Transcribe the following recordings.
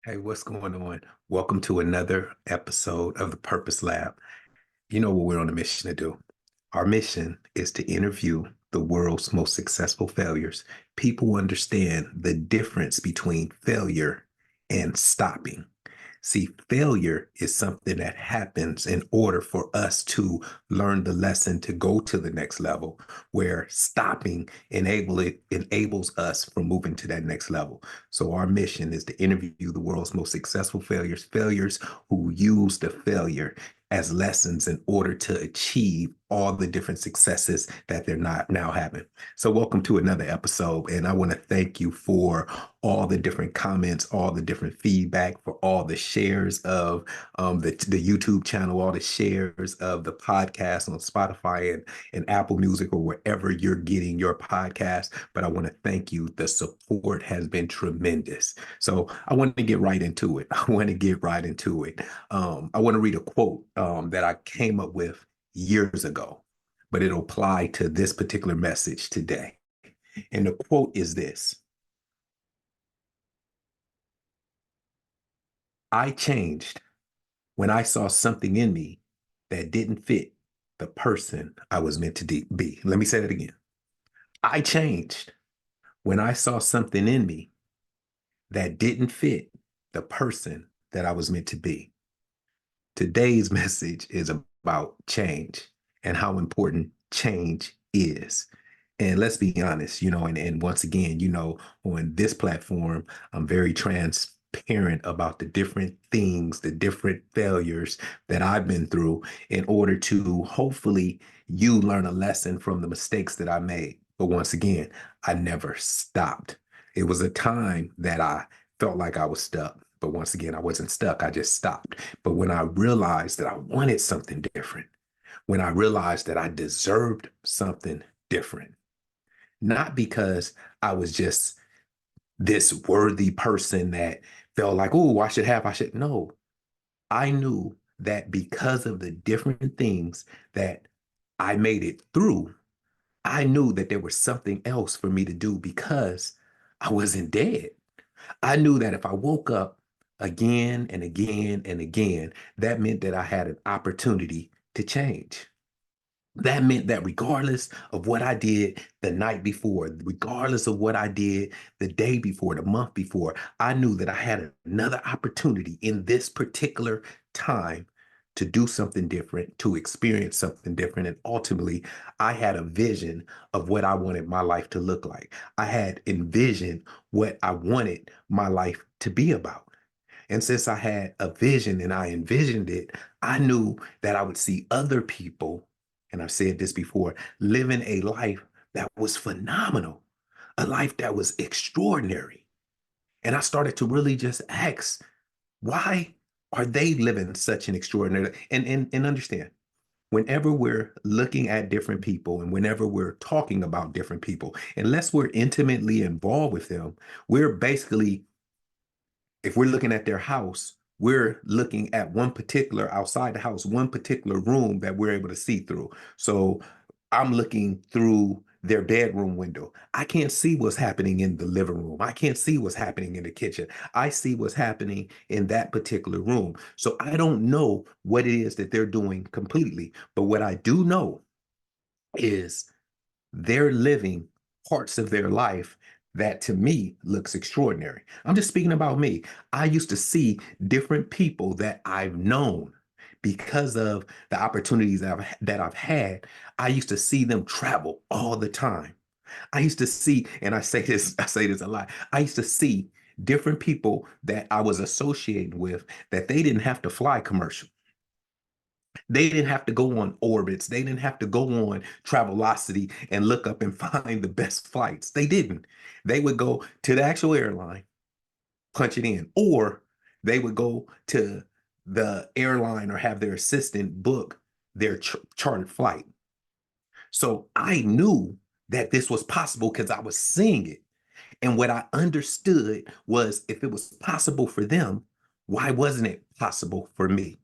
Hey, what's going on? Welcome to another episode of the Purpose Lab. You know what we're on a mission to do. Our mission is to interview the world's most successful failures. People who understand the difference between failure and stopping. See, failure is something that happens in order for us to learn the lesson to go to the next level, where stopping enables us from moving to that next level. So our mission is to interview the world's most successful failures who use the failure as lessons in order to achieve all the different successes that they're not now having. So welcome to another episode. And I want to thank you for all the different comments, all the different feedback, for all the shares of the YouTube channel, all the shares of the podcast on Spotify and Apple Music or wherever you're getting your podcast. But I want to thank you. The support has been tremendous. So I want to get right into it. I want to get right into it. I want to read a quote that I came up with years ago, but it'll apply to this particular message today. And the quote is this: I changed when I saw something in me that didn't fit the person I was meant to be. Let me say that again. I changed when I saw something in me that didn't fit the person that I was meant to be. Today's message is about change and how important change is. And let's be honest, and once again, on this platform, I'm very transparent about the different things, the different failures that I've been through in order to hopefully you learn a lesson from the mistakes that I made. But once again, I never stopped. It was a time that I felt like I was stuck. But once again, I wasn't stuck. I just stopped. But when I realized that I wanted something different, when I realized that I deserved something different, not because I was just this worthy person that felt like, oh, I should. No, I knew that because of the different things that I made it through, I knew that there was something else for me to do because I wasn't dead. I knew that if I woke up again and again and again, that meant that I had an opportunity to change. That meant that regardless of what I did the night before, regardless of what I did the day before, the month before, I knew that I had another opportunity in this particular time to do something different, to experience something different. And ultimately, I had a vision of what I wanted my life to look like. I had envisioned what I wanted my life to be about. And since I had a vision and I envisioned it, I knew that I would see other people, and I've said this before, living a life that was phenomenal, a life that was extraordinary. And I started to really just ask, why are they living such an extraordinary and understand, whenever we're looking at different people and whenever we're talking about different people, unless we're intimately involved with them, we're basically, if we're looking at their house, we're looking at one particular outside the house, one particular room that we're able to see through. So I'm looking through their bedroom window. I can't see what's happening in the living room. I can't see what's happening in the kitchen. I see what's happening in that particular room. So I don't know what it is that they're doing completely. But what I do know is they're living parts of their life that to me looks extraordinary. I'm just speaking about me. I used to see different people that I've known because of the opportunities that I've had. I used to see them travel all the time. I used to see, and I say this a lot. I used to see different people that I was associated with that they didn't have to fly commercial. They didn't have to go on orbits. They didn't have to go on Travelocity and look up and find the best flights. They didn't. They would go to the actual airline, punch it in, or they would go to the airline or have their assistant book their chartered flight. So I knew that this was possible because I was seeing it. And what I understood was if it was possible for them, why wasn't it possible for me?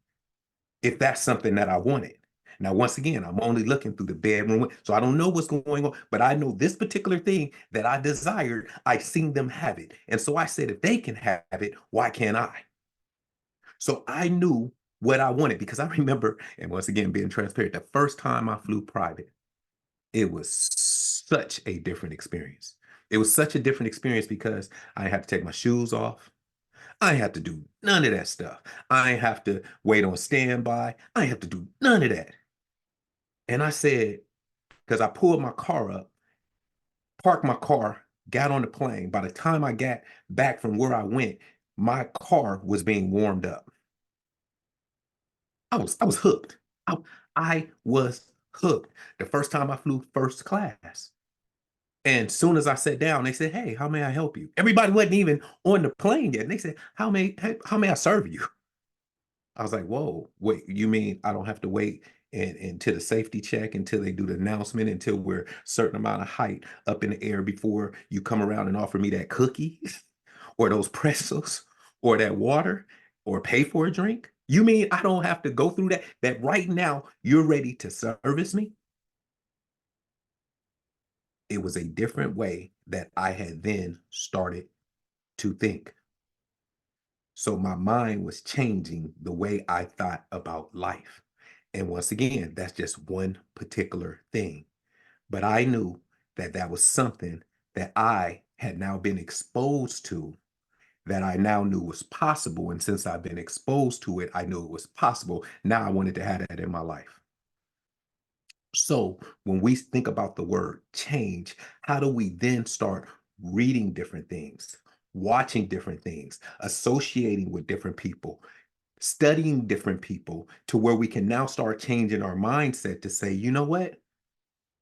If that's something that I wanted. Now, once again, I'm only looking through the bedroom, so I don't know what's going on, but I know this particular thing that I desired, I seen them have it. And so I said, if they can have it, why can't I? So I knew what I wanted because I remember, and once again, being transparent, the first time I flew private, it was such a different experience. It was such a different experience because I had to take my shoes off. I have to do none of that stuff. I have to wait on standby. I have to do none of that. And I said, because I pulled my car up, parked my car, got on the plane. By the time I got back from where I went, my car was being warmed up. I was hooked. I was hooked. The first time I flew first class. And soon as I sat down, they said, "Hey, how may I help you?" Everybody wasn't even on the plane yet. And they said, how may I serve you?" I was like, whoa, wait, you mean I don't have to wait and until the safety check, until they do the announcement, until we're certain amount of height up in the air before you come around and offer me that cookie or those pretzels or that water or pay for a drink? You mean I don't have to go through that? That right now you're ready to service me? It was a different way that I had then started to think. So my mind was changing the way I thought about life. And once again, that's just one particular thing. But I knew that that was something that I had now been exposed to, that I now knew was possible. And since I've been exposed to it, I knew it was possible. Now I wanted to have that in my life. So when we think about the word change, how do we then start reading different things, watching different things, associating with different people, studying different people to where we can now start changing our mindset to say, you know what?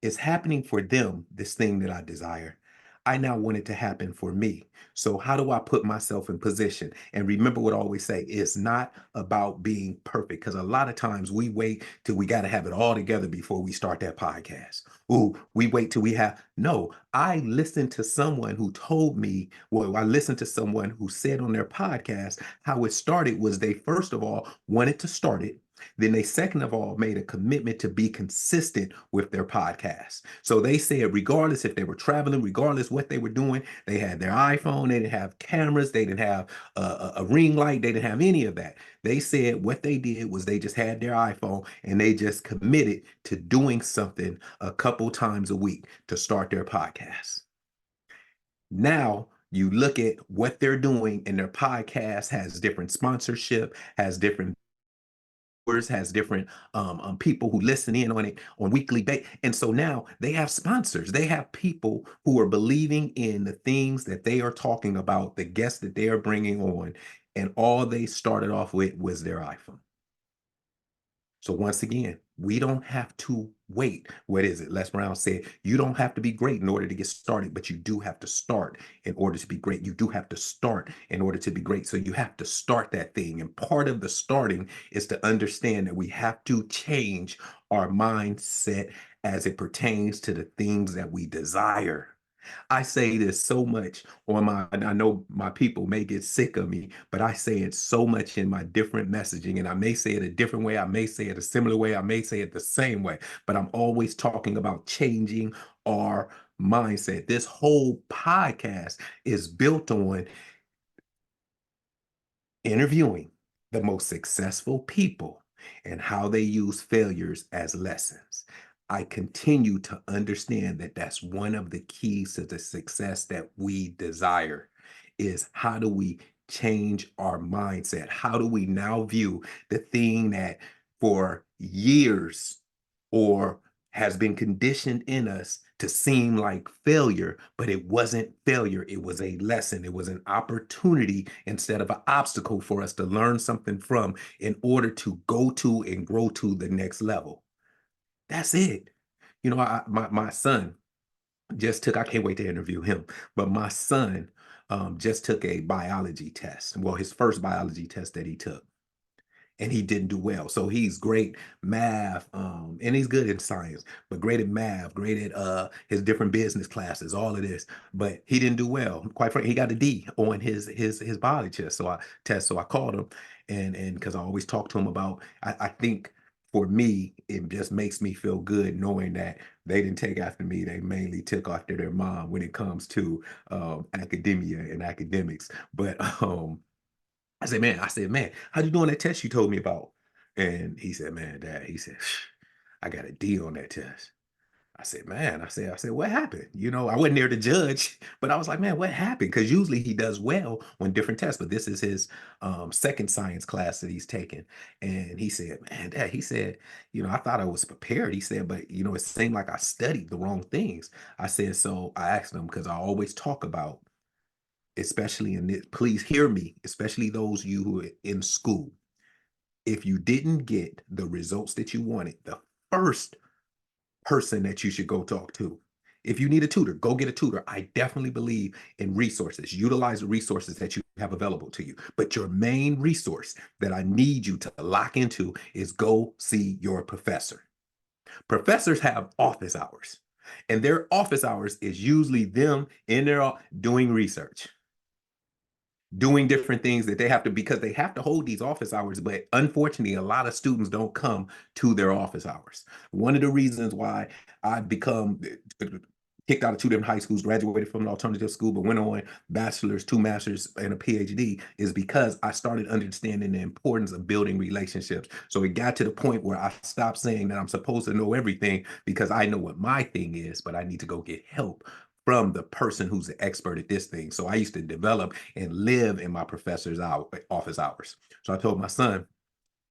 It's happening for them, this thing that I desire. I now want it to happen for me. So how do I put myself in position? And remember what I always say, it's not about being perfect. Because a lot of times we wait till we got to have it all together before we start that podcast. Ooh, we wait till we have. No, I listened to someone who told me, well, I listened to someone who said on their podcast how it started was they first of all wanted to start it. Then they, second of all, made a commitment to be consistent with their podcast. So they said, regardless if they were traveling, regardless what they were doing, they had their iPhone, they didn't have cameras, they didn't have a ring light, they didn't have any of that. They said what they did was they just had their iPhone and they just committed to doing something a couple times a week to start their podcast. Now, you look at what they're doing, and their podcast has different sponsorship, has different has different people who listen in on it on weekly basis. And so now they have sponsors. They have people who are believing in the things that they are talking about, the guests that they are bringing on. And all they started off with was their iPhone. So once again, we don't have to wait. What is it? Les Brown said, you don't have to be great in order to get started, but you do have to start in order to be great. You do have to start in order to be great. So you have to start that thing. And part of the starting is to understand that we have to change our mindset as it pertains to the things that we desire. I say this so much on my, and I know my people may get sick of me, but I say it so much in my different messaging. And I may say it a different way. I may say it a similar way. I may say it the same way, but I'm always talking about changing our mindset. This whole podcast is built on interviewing the most successful people and how they use failures as lessons. I continue to understand that that's one of the keys to the success that we desire is how do we change our mindset? How do we now view the thing that for years or has been conditioned in us to seem like failure, but it wasn't failure. It was a lesson. It was an opportunity instead of an obstacle for us to learn something from in order to go to and grow to the next level. That's it. You know, my son just took, I can't wait to interview him, but my son just took a biology test. Well, his first biology test that he took and he didn't do well. So he's great math, and he's good in science, but great at math, great at his different business classes, all of this. But he didn't do well. Quite frankly, he got a D on his biology test. So I called him and because I always talk to him about I think for me, it just makes me feel good knowing that they didn't take after me. They mainly took after their mom when it comes to academia and academics. But I said, man, how'd you do on that test you told me about? And he said, man, Dad, he said, I got a D on that test. I said, man, I said, what happened? You know, I wasn't there to judge, but I was like, man, what happened? Because usually he does well on different tests, but this is his second science class that he's taken. And he said, man, Dad, he said, you know, I thought I was prepared. He said, but you know, it seemed like I studied the wrong things. I said, so I asked him because I always talk about, especially in this, please hear me, especially those you who are in school. If you didn't get the results that you wanted, the first person that you should go talk to. If you need a tutor, go get a tutor. I definitely believe in resources. Utilize the resources that you have available to you. But your main resource that I need you to lock into is go see your professor. Professors have office hours, and their office hours is usually them in there doing research, doing different things that they have to, because they have to hold these office hours. But unfortunately, a lot of students don't come to their office hours. One of the reasons why I've become kicked out of two different high schools, graduated from an alternative school, but went on bachelor's, two masters, and a PhD is because I started understanding the importance of building relationships. So it got to the point where I stopped saying that I'm supposed to know everything because I know what my thing is, but I need to go get help from the person who's the expert at this thing. So I used to develop and live in my professor's office hours. So I told my son,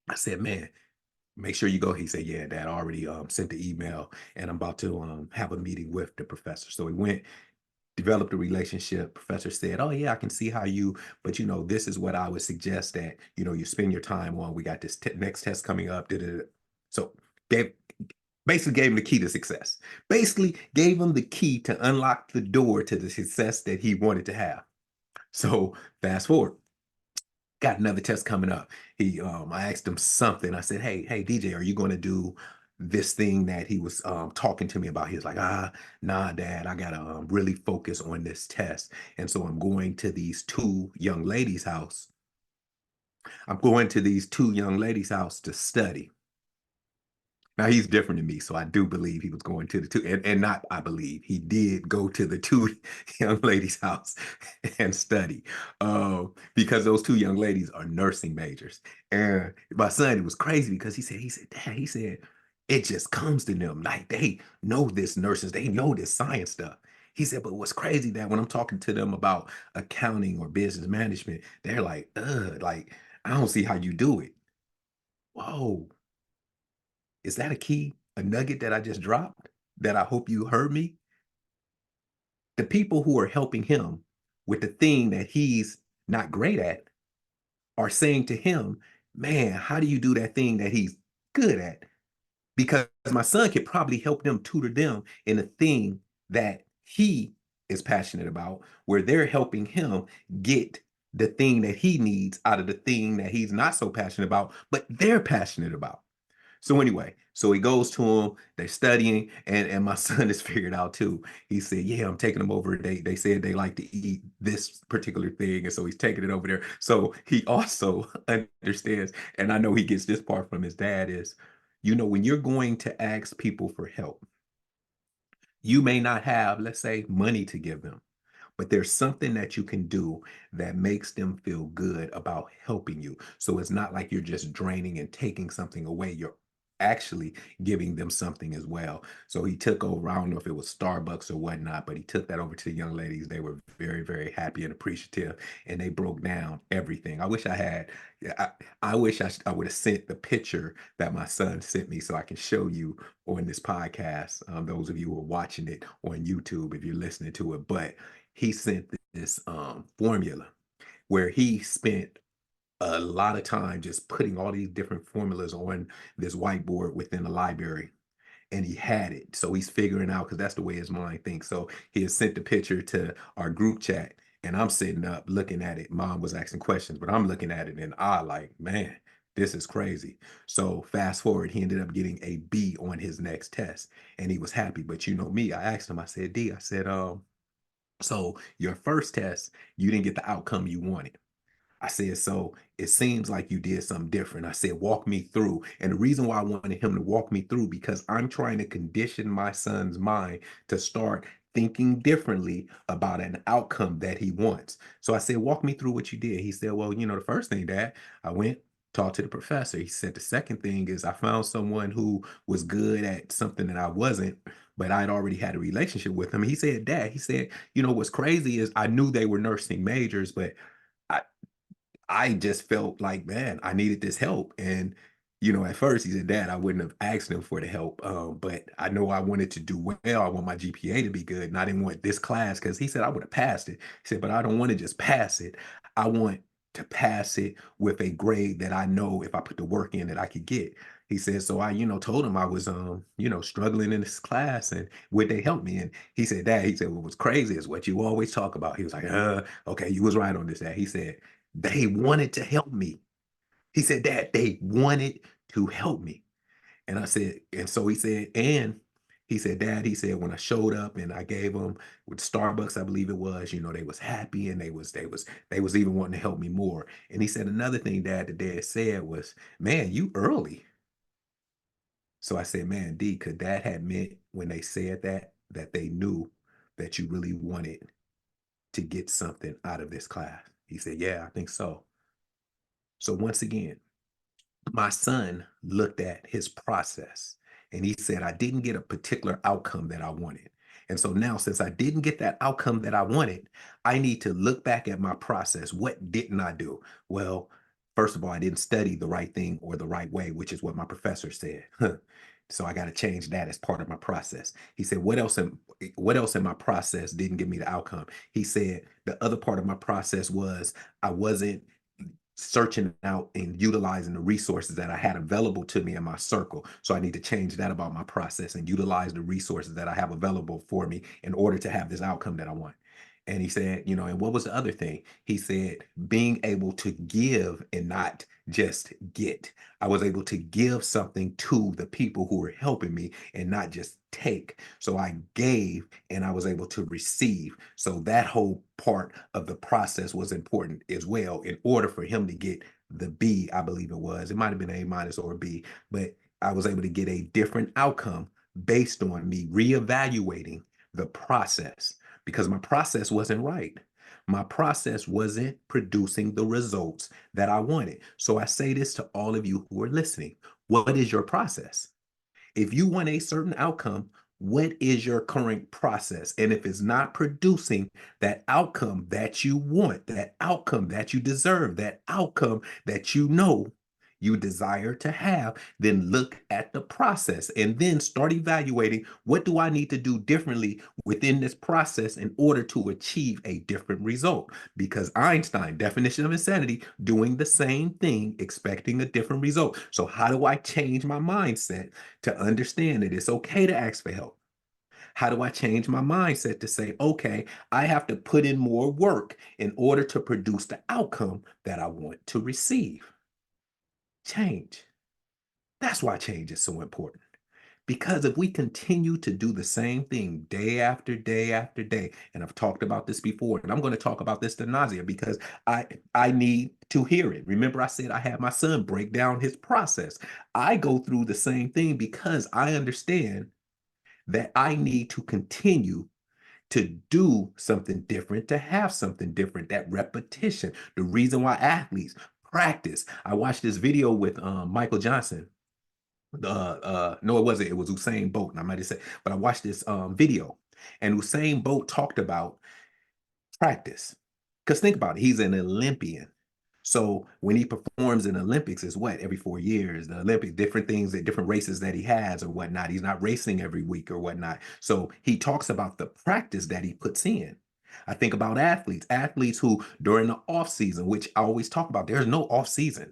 I said, man, make sure you go. He said, yeah, Dad, I already sent the email and I'm about to have a meeting with the professor. So he went, developed a relationship. Professor said, oh yeah, I can see how you, but you know, this is what I would suggest that, you know, you spend your time on. We got this next test coming up. Da, da, da. So gave, basically gave him the key to success. Basically gave him the key to unlock the door to the success that he wanted to have. So fast forward, got another test coming up. I asked him something. I said, hey, DJ, are you going to do this thing that he was talking to me about? He was like, nah, Dad, I gotta really focus on this test. And so I'm going to these two young ladies' house. I'm going to these two young ladies' house to study. Now he's different than me, so I do believe he was going to the two, and not I believe he did go to the two young ladies' house and study, because those two young ladies are nursing majors. And my son, it was crazy because he said, Dad, he said, it just comes to them like they know this nurses, they know this science stuff. He said, but what's crazy that when I'm talking to them about accounting or business management, they're like I don't see how you do it. Whoa, is that a key, a nugget that I just dropped that I hope you heard me? The people who are helping him with the thing that he's not great at are saying to him, man, how do you do that thing that he's good at? Because my son could probably help them tutor them in a thing that he is passionate about, where they're helping him get the thing that he needs out of the thing that he's not so passionate about, but they're passionate about. So anyway, so he goes to him, they're studying, and my son is figured out too. He said, yeah, I'm taking them over. They said they like to eat this particular thing, and so he's taking it over there. So he also understands, and I know he gets this part from his dad is, you know, when you're going to ask people for help, you may not have, let's say, money to give them, but there's something that you can do that makes them feel good about helping you. So it's not like you're just draining and taking something away. You're actually giving them something as well. So he took over, I don't know if it was Starbucks or whatnot, but he took that over to the young ladies. They were very, very happy and appreciative, and they broke down everything. I wish I had, yeah, I wish I would have sent the picture that my son sent me so I can show you on this podcast. Those of you who are watching it on YouTube, if you're listening to it, but he sent this formula where he spent a lot of time just putting all these different formulas on this whiteboard within the library, and he had it. So he's figuring out, because that's the way his mind thinks. So he has sent the picture to our group chat, and I'm sitting up looking at it. Mom was asking questions, but I'm looking at it and I like, man, this is crazy. So fast forward, he ended up getting a B on his next test, and he was happy. But you know me, I asked him, I said, D, so your first test, you didn't get the outcome you wanted. I said, so it seems like you did something different. I said, walk me through. And the reason why I wanted him to walk me through, because I'm trying to condition my son's mind to start thinking differently about an outcome that he wants. So I said, walk me through what you did. He said, well, the first thing, Dad, I went, talked to the professor. He said, the second thing is I found someone who was good at something that I wasn't, but I'd already had a relationship with him. He said, Dad, he said, what's crazy is I knew they were nursing majors, but I I just felt like, man, I needed this help. And, at first he said, Dad, I wouldn't have asked him for the help. But I know I wanted to do well. I want my GPA to be good. And I didn't want this class because he said I would have passed it. He said, but I don't want to just pass it. I want to pass it with a grade that I know if I put the work in that I could get. He said, so I, told him I was, struggling in this class and would they help me? And he said, Dad, he said, what was crazy is what you always talk about. He was like, okay, you was right on this, Dad. He said, they wanted to help me. He said, Dad, they wanted to help me. And I said, and so he said, and he said, Dad, he said, when I showed up and I gave them with Starbucks, I believe it was, they was happy and they was even wanting to help me more. And he said, another thing, Dad, that Dad said was, man, you early. So I said, man, D, could that have meant when they said that they knew that you really wanted to get something out of this class? He said, yeah, I think so. So once again, my son looked at his process and he said, I didn't get a particular outcome that I wanted. And so now, since I didn't get that outcome that I wanted, I need to look back at my process. What didn't I do? Well, first of all, I didn't study the right thing or the right way, which is what my professor said. So I got to change that as part of my process. He said, what else in my process didn't give me the outcome? He said, the other part of my process was I wasn't searching out and utilizing the resources that I had available to me in my circle. So I need to change that about my process and utilize the resources that I have available for me in order to have this outcome that I want. And he said, and what was the other thing? He said, being able to give and not just get. I was able to give something to the people who were helping me and not just take. So I gave and I was able to receive. So that whole part of the process was important as well in order for him to get the B, I believe it was. It might have been A minus or a B, but I was able to get a different outcome based on me reevaluating the process because my process wasn't right. My process wasn't producing the results that I wanted. So I say this to all of you who are listening. What is your process? If you want a certain outcome, what is your current process? And if it's not producing that outcome that you want, that outcome that you deserve, that outcome that you desire to have, then look at the process and then start evaluating what do I need to do differently within this process in order to achieve a different result. Because Einstein, definition of insanity, doing the same thing, expecting a different result. So, how do I change my mindset to understand that it's okay to ask for help? How do I change my mindset to say, okay, I have to put in more work in order to produce the outcome that I want to receive? Change. That's why change is so important. Because if we continue to do the same thing day after day after day, and I've talked about this before, and I'm going to talk about this to nausea because I need to hear it. Remember, I said I had my son break down his process. I go through the same thing because I understand that I need to continue to do something different, to have something different, that repetition. The reason why athletes practice. I watched this video with Michael Johnson. No, it wasn't. It was Usain Bolt. And I might have said, but I watched this video, and Usain Bolt talked about practice. Because think about it, he's an Olympian. So when he performs in Olympics, is what every 4 years, the Olympic, different things, that different races that he has or whatnot. He's not racing every week or whatnot. So he talks about the practice that he puts in. I think about athletes who during the off season, which I always talk about, there's no off season.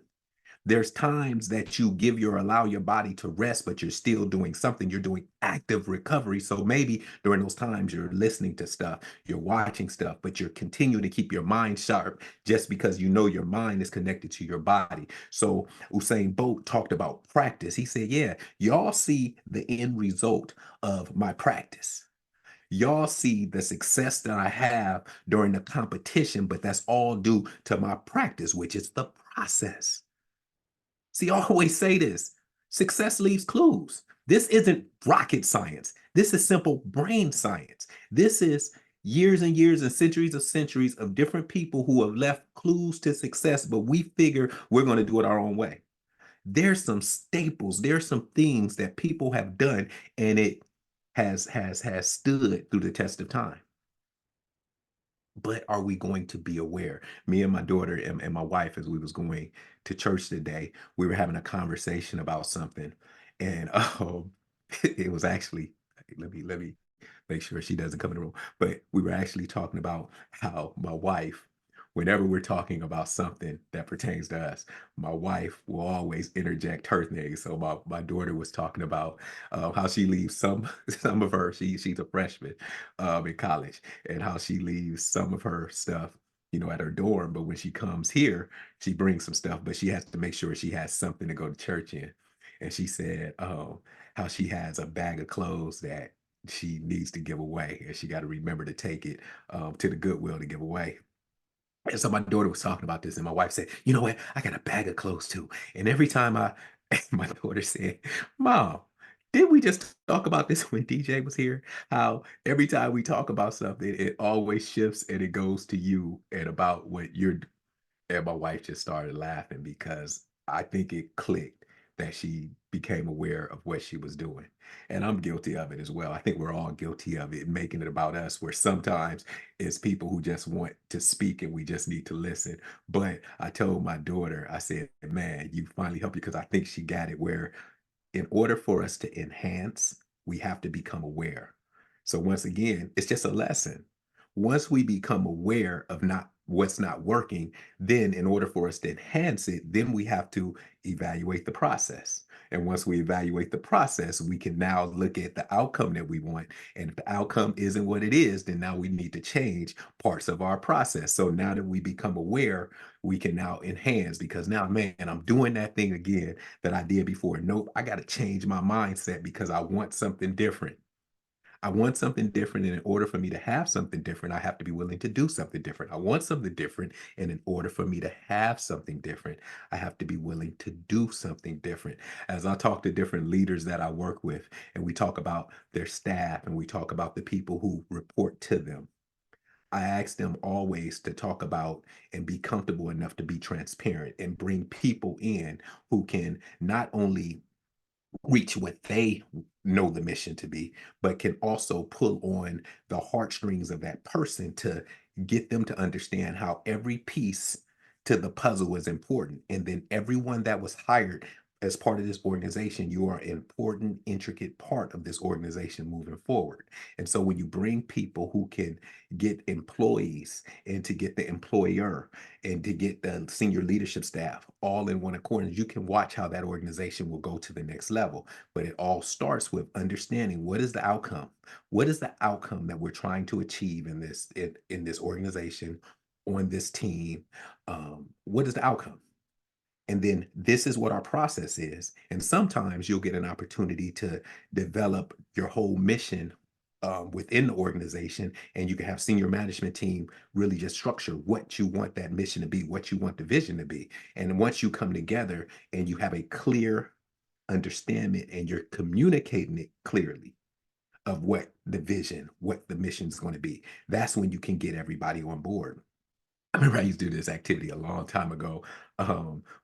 There's times that you allow your body to rest, but you're still doing something. You're doing active recovery. So maybe during those times you're listening to stuff, you're watching stuff, but you're continuing to keep your mind sharp just because you know your mind is connected to your body. So Usain Bolt talked about practice. He said, yeah, y'all see the end result of my practice. Y'all see the success that I have during the competition, but that's all due to my practice, which is the process. See, I always say this: success leaves clues. This isn't rocket science. This is simple brain science. This is years and years and centuries of different people who have left clues to success, but we figure we're going to do it our own way. There's some staples, there's some things that people have done, and it has stood through the test of time. But are we going to be aware? Me and my daughter and my wife, as we was going to church today, we were having a conversation about something, and it was actually, let me make sure she doesn't come in the room. But we were actually talking about how my wife, whenever we're talking about something that pertains to us, my wife will always interject her thing. So my daughter was talking about how she leaves some some of her, she's a freshman in college, and how she leaves some of her stuff, at her dorm. But when she comes here, she brings some stuff, but she has to make sure she has something to go to church in. And she said, how she has a bag of clothes that she needs to give away, and she got to remember to take it to the Goodwill to give away. And so my daughter was talking about this, and my wife said, "You know what? I got a bag of clothes too." And every time my daughter said, "Mom, did we just talk about this when DJ was here? How every time we talk about something, it always shifts and it goes to you and about what you're." And my wife just started laughing because I think it clicked that she became aware of what she was doing. And I'm guilty of it as well. I think we're all guilty of it, making it about us, where sometimes it's people who just want to speak and we just need to listen. But I told my daughter, I said, "Man, you finally helped," because I think she got it, where in order for us to enhance, we have to become aware. So once again, it's just a lesson. Once we become aware of not what's not working, then in order for us to enhance it, then we have to evaluate the process. And once we evaluate the process, we can now look at the outcome that we want. And if the outcome isn't what it is, then now we need to change parts of our process. So now that we become aware, we can now enhance, because now, man, I'm doing that thing again that I did before. Nope, I got to change my mindset because I want something different. I want something different. And in order for me to have something different, I have to be willing to do something different. I want something different. And in order for me to have something different, I have to be willing to do something different. As I talk to different leaders that I work with, and we talk about their staff and we talk about the people who report to them, I ask them always to talk about and be comfortable enough to be transparent and bring people in who can not only reach what they know the mission to be, but can also pull on the heartstrings of that person to get them to understand how every piece to the puzzle is important. And then everyone that was hired as part of this organization, you are an important, intricate part of this organization moving forward. And so when you bring people who can get employees and to get the employer and to get the senior leadership staff all in one accord, you can watch how that organization will go to the next level. But it all starts with understanding what is the outcome. What is the outcome that we're trying to achieve in this organization, on this team? What is the outcome? And then this is what our process is. And sometimes you'll get an opportunity to develop your whole mission within the organization, and you can have senior management team really just structure what you want that mission to be, what you want the vision to be. And once you come together and you have a clear understanding and you're communicating it clearly of what the vision, what the mission is going to be, that's when you can get everybody on board. I remember I used to do this activity a long time ago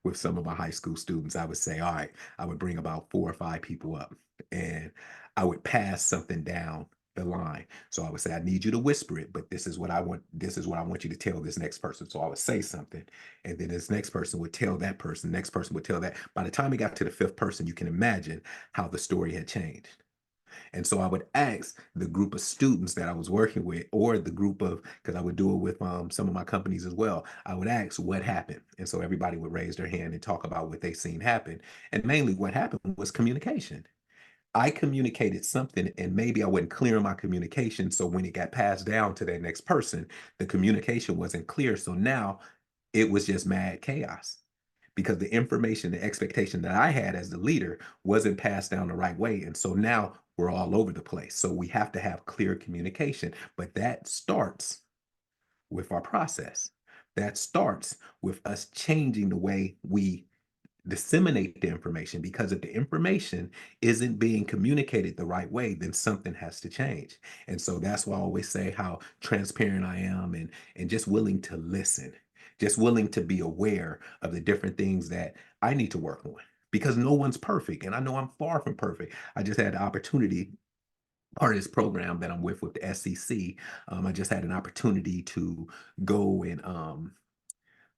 with some of my high school students. I would say, all right, I would bring about 4 or 5 people up, and I would pass something down the line. So I would say, I need you to whisper it, but this is what I want. This is what I want you to tell this next person. So I would say something, and then this next person would tell that person, next person would tell that. By the time it got to the fifth person, you can imagine how the story had changed. And so I would ask the group of students that I was working with, or the group of, because I would do it with some of my companies as well. I would ask what happened. And so everybody would raise their hand and talk about what they seen happen. And mainly what happened was communication. I communicated something, and maybe I wasn't clear in my communication. So when it got passed down to that next person, the communication wasn't clear. So now it was just mad chaos, because the information, the expectation that I had as the leader wasn't passed down the right way. And so now we're all over the place. So we have to have clear communication. But that starts with our process. That starts with us changing the way we disseminate the information, because if the information isn't being communicated the right way, then something has to change. And so that's why I always say how transparent I am, and just willing to listen, just willing to be aware of the different things that I need to work on, because no one's perfect, and I know I'm far from perfect. I just had the opportunity, part of this program that I'm with the SEC. I just had an opportunity to go and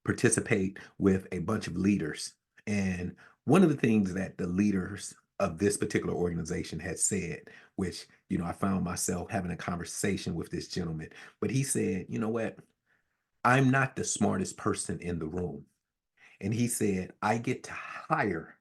participate with a bunch of leaders. And one of the things that the leaders of this particular organization had said, which, I found myself having a conversation with this gentleman, but he said, you know what? I'm not the smartest person in the room. And he said, I get to hire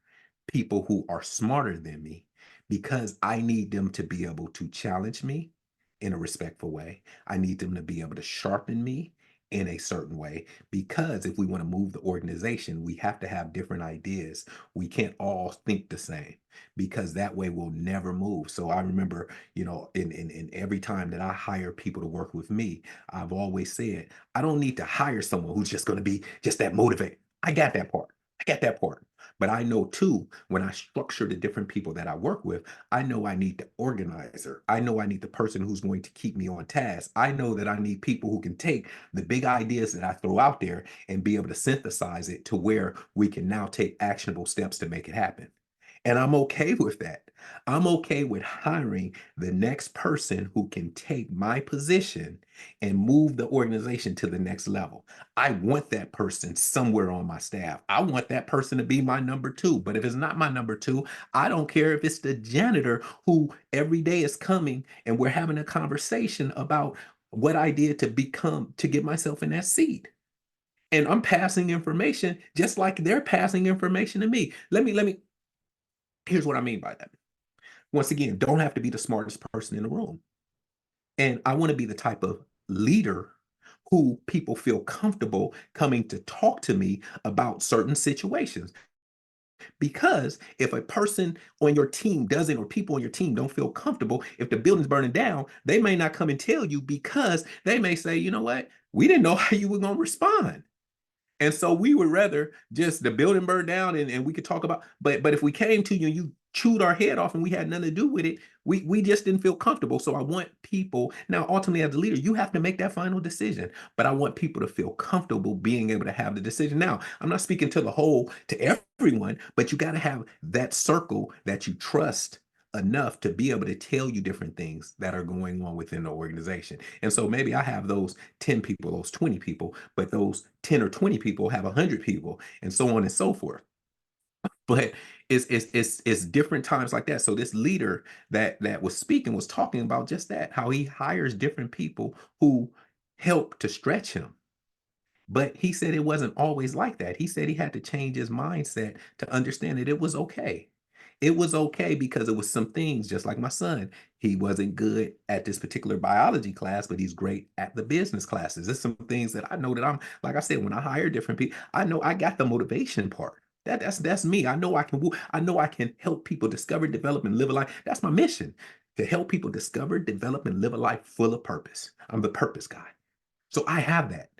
people who are smarter than me because I need them to be able to challenge me in a respectful way. I need them to be able to sharpen me in a certain way, because if we want to move the organization, we have to have different ideas. We can't all think the same, because that way we'll never move. So I remember, in every time that I hire people to work with me, I've always said, I don't need to hire someone who's just going to be just that motivated. I got that part. I got that part. But I know too, when I structure the different people that I work with, I know I need the organizer. I know I need the person who's going to keep me on task. I know that I need people who can take the big ideas that I throw out there and be able to synthesize it to where we can now take actionable steps to make it happen. And I'm okay with that. I'm okay with hiring the next person who can take my position and move the organization to the next level. I want that person somewhere on my staff. I want that person to be my number two. But if it's not my number two, I don't care if it's the janitor who every day is coming and we're having a conversation about what I did to become, to get myself in that seat. And I'm passing information just like they're passing information to me. Here's what I mean by that. Once again, don't have to be the smartest person in the room. And I want to be the type of leader who people feel comfortable coming to talk to me about certain situations. Because if a person on your team doesn't, or people on your team don't feel comfortable, if the building's burning down, they may not come and tell you, because they may say, you know what? We didn't know how you were going to respond. And so we would rather just the building burned down, and we could talk about, but if we came to you and you chewed our head off and we had nothing to do with it, we just didn't feel comfortable. So I want people, now ultimately as a leader, you have to make that final decision. But I want people to feel comfortable being able to have the decision. Now, I'm not speaking to the whole, to everyone, but you got to have that circle that you trust enough to be able to tell you different things that are going on within the organization. And so maybe I have those 10 people, those 20 people, but those 10 or 20 people have 100 people, and so on and so forth. But it's different times like that. So this leader that was speaking was talking about just that, how he hires different people who help to stretch him. But he said it wasn't always like that. He said he had to change his mindset to understand that it was okay. It was okay, because it was some things, just like my son. He wasn't good at this particular biology class, but he's great at the business classes. There's some things that I know that I'm, like I said, when I hire different people, I know I got the motivation part. That's me. I know I know I can help people discover, develop, and live a life. That's my mission, to help people discover, develop, and live a life full of purpose. I'm the purpose guy. So I have that.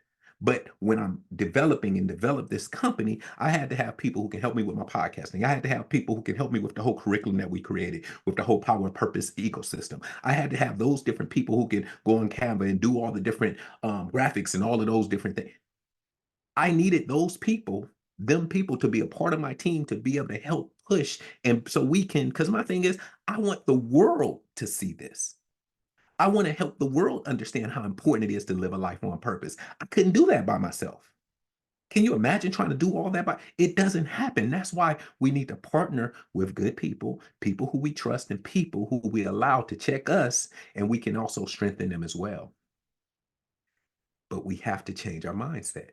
But when I'm developing and develop this company, I had to have people who can help me with my podcasting. I had to have people who can help me with the whole curriculum that we created, with the whole power and purpose ecosystem. I had to have those different people who can go on Canva and do all the different graphics and all of those different things. I needed those people, them people, to be a part of my team, to be able to help push. And so we can, because my thing is, I want the world to see this. I want to help the world understand how important it is to live a life on purpose. I couldn't do that by myself. Can you imagine trying to do all that by it? Doesn't happen. That's why we need to partner with good people, people who we trust, and people who we allow to check us, and we can also strengthen them as well. But we have to change our mindset.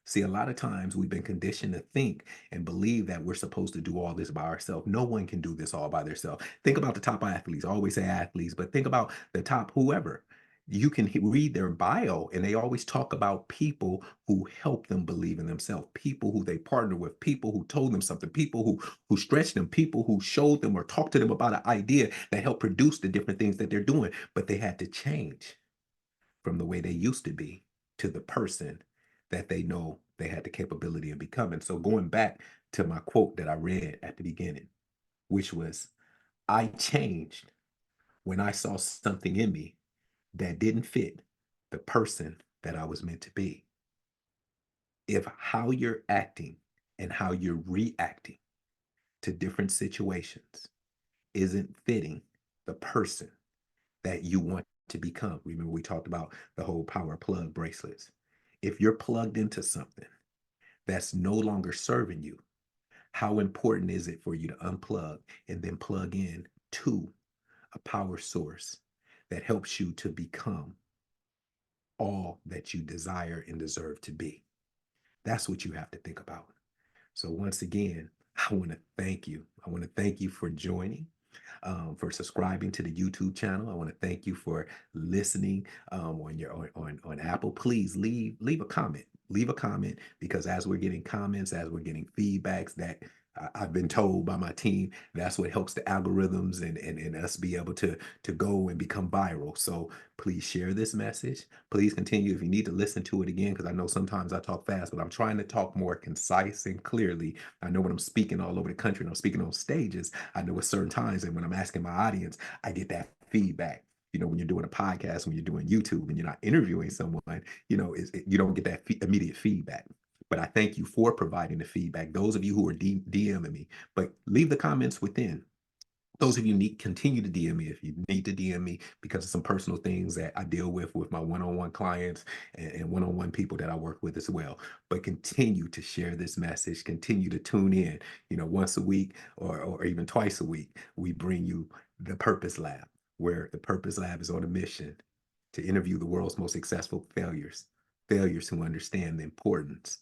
See, a lot of times we've been conditioned to think and believe that we're supposed to do all this by ourselves. No one can do this all by themselves. Think about the top athletes. I always say athletes, but think about the top whoever. you can read their bio and they always talk about people who help them believe in themselves, people who they partner with, people who told them something, people who stretched them, people who showed them or talked to them about an idea that helped produce the different things that they're doing, but they had to change from the way they used to be to the person that they know they had the capability of becoming. So going back to my quote that I read at the beginning, which was, I changed when I saw something in me that didn't fit the person that I was meant to be. If how you're acting and how you're reacting to different situations isn't fitting the person that you want to become, remember we talked about the whole power plug bracelets. If you're plugged into something that's no longer serving you, how important is it for you to unplug and then plug in to a power source that helps you to become all that you desire and deserve to be? That's what you have to think about. So once again, I want to thank you. I want to thank you for joining, for subscribing to the YouTube channel. I want to thank you for listening on your on Apple. Please leave a comment. Leave a comment, because as we're getting comments, as we're getting feedbacks, that I've been told by my team, that's what helps the algorithms and us be able to go and become viral. So please share this message. Please continue if you need to listen to it again, because I know sometimes I talk fast, but I'm trying to talk more concise and clearly. I know when I'm speaking all over the country and I'm speaking on stages, I know at certain times, and when I'm asking my audience, I get that feedback. When you're doing a podcast, when you're doing YouTube, and you're not interviewing someone, you don't get that immediate feedback. But I thank you for providing the feedback. Those of you who are DMing me, but leave the comments within. Those of you need continue to DM me if you need to DM me, because of some personal things that I deal with my one-on-one clients and one-on-one people that I work with as well. But continue to share this message. Continue to tune in. Once a week or even twice a week, we bring you the Purpose Lab, where the Purpose Lab is on a mission to interview the world's most successful failures who understand the importance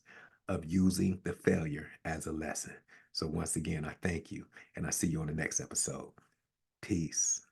of using the failure as a lesson. So once again, I thank you, and I see you on the next episode. Peace.